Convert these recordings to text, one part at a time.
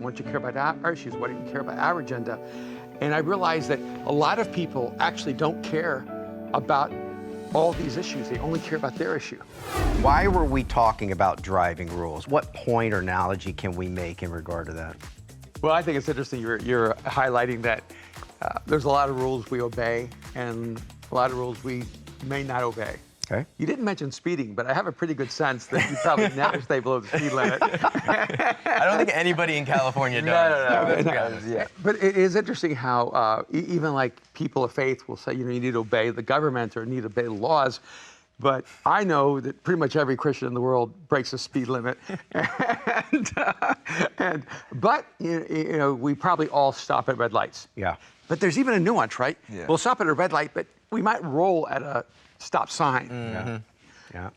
Why don't you care about our issues? Why don't you care about our agenda? And I realized that a lot of people actually don't care about all these issues. They only care about their issue. Why were we talking about driving rules? What point or analogy can we make in regard to that? Well, I think it's interesting you're highlighting that there's a lot of rules we obey and a lot of rules we may not obey. Okay. You didn't mention speeding, but I have a pretty good sense that you probably never stay below the speed limit. I don't think anybody in California does. No. Yeah. But it is interesting how even like people of faith will say, you need to obey the government or need to obey the laws. But I know that pretty much every Christian in the world breaks the speed limit. But we probably all stop at red lights. Yeah. But there's even a nuance, right? Yeah. We'll stop at a red light, but we might roll at a stop sign. Mm-hmm. Yeah.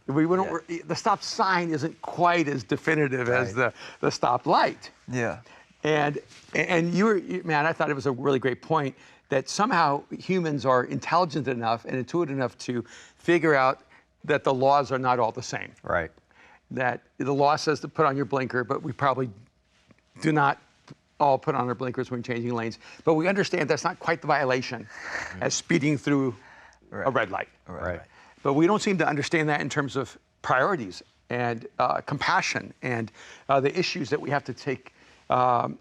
The stop sign isn't quite as definitive as the stop light. Yeah. And man, I thought it was a really great point that somehow humans are intelligent enough and intuitive enough to figure out that the laws are not all the same. Right. That the law says to put on your blinker, but we probably do not all put on our blinkers when changing lanes. But we understand that's not quite the violation as speeding through a red light. Right. But we don't seem to understand that in terms of priorities and compassion and the issues that we have to take on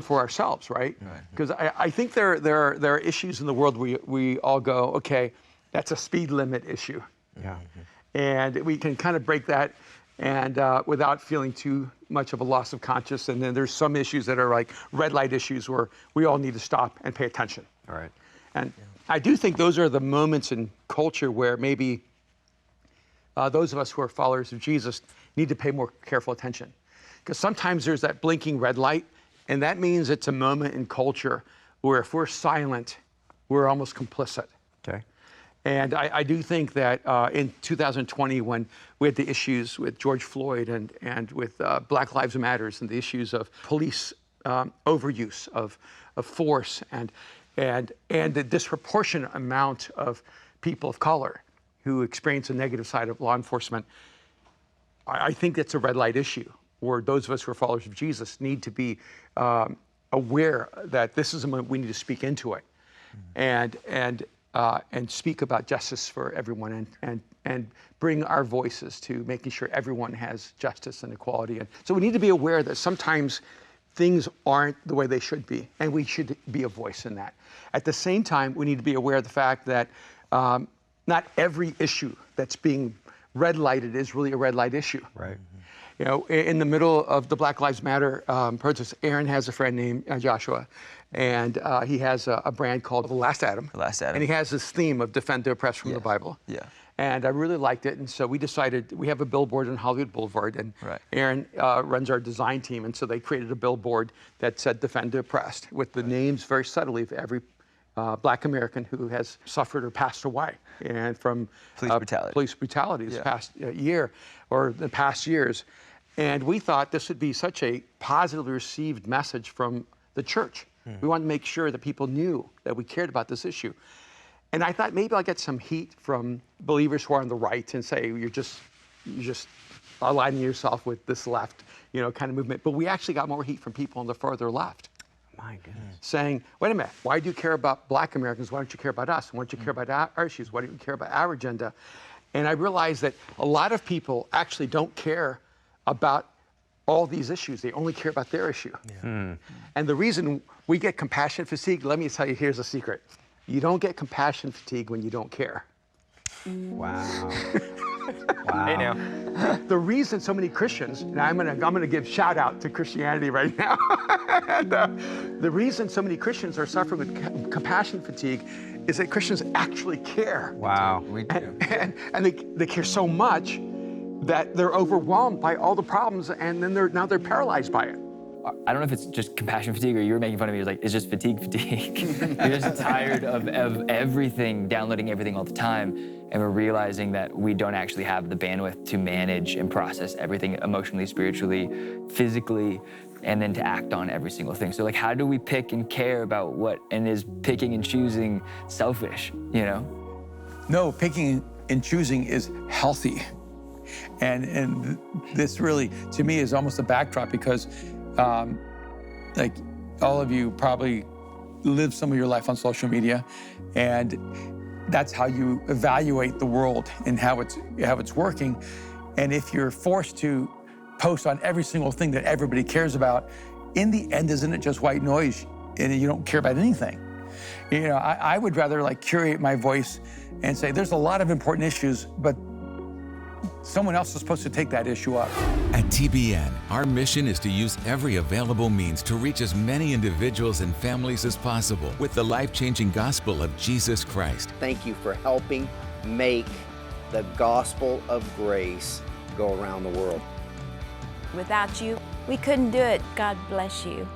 for ourselves, right? Because I think there are issues in the world where we all go, okay, that's a speed limit issue. Yeah. And we can kind of break that and without feeling too much of a loss of conscience. And then there's some issues that are like red light issues where we all need to stop and pay attention. All right. And I do think those are the moments in culture where maybe those of us who are followers of Jesus need to pay more careful attention. Because sometimes there's that blinking red light, and that means it's a moment in culture where if we're silent, we're almost complicit. Okay. And I do think that in 2020, when we had the issues with George Floyd and with Black Lives Matters and the issues of police overuse of force and the disproportionate amount of people of color who experience a negative side of law enforcement, I think that's a red light issue where those of us who are followers of Jesus need to be aware that this is a moment we need to speak into it and speak about justice for everyone and bring our voices to making sure everyone has justice and equality. And so we need to be aware that sometimes things aren't the way they should be, and we should be a voice in that. At the same time, we need to be aware of the fact that not every issue that's being red lighted is really a red light issue. Right. You know, in the middle of the Black Lives Matter protest, Aaron has a friend named Joshua, and he has a brand called The Last Adam. The Last Adam. And he has this theme of defend the oppressed from the Bible. Yeah. And I really liked it, and so we decided, we have a billboard on Hollywood Boulevard, and Aaron runs our design team, and so they created a billboard that said defend the oppressed, with the names very subtly of every Black American who has suffered or passed away and from police brutality this past year or the past years. And we thought this would be such a positively received message from the church. We wanted to make sure that people knew that we cared about this issue. And I thought maybe I'll get some heat from believers who are on the right and say, you're just aligning yourself with this left, kind of movement. But we actually got more heat from people on the further left. My goodness. Saying, wait a minute, why do you care about Black Americans? Why don't you care about us? Why don't you care about our issues? Why don't you care about our agenda? And I realized that a lot of people actually don't care about all these issues. They only care about their issue. And the reason we get compassion fatigue, let me tell you, here's a secret. You don't get compassion fatigue when you don't care. Wow. Hey now. The reason so many Christians, and I'm gonna give shout out to Christianity right now. The reason so many Christians are suffering with compassion fatigue is that Christians actually care. Wow. We do. And they care so much that they're overwhelmed by all the problems, and then now they're paralyzed by it. I don't know if it's just compassion fatigue or you were making fun of me. It's just fatigue. You're just tired of everything, downloading everything all the time. And we're realizing that we don't actually have the bandwidth to manage and process everything emotionally, spiritually, physically, and then to act on every single thing. So how do we pick and care about what, and is picking and choosing selfish, No, picking and choosing is healthy. And this really, to me, is almost a backdrop because like all of you probably live some of your life on social media, and that's how you evaluate the world and how it's working. And if you're forced to post on every single thing that everybody cares about, in the end, isn't it just white noise and you don't care about anything? You know, I would rather like curate my voice and say there's a lot of important issues, but someone else is supposed to take that issue up. At TBN, our mission is to use every available means to reach as many individuals and families as possible with the life-changing gospel of Jesus Christ. Thank you for helping make the gospel of grace go around the world. Without you, we couldn't do it. God bless you.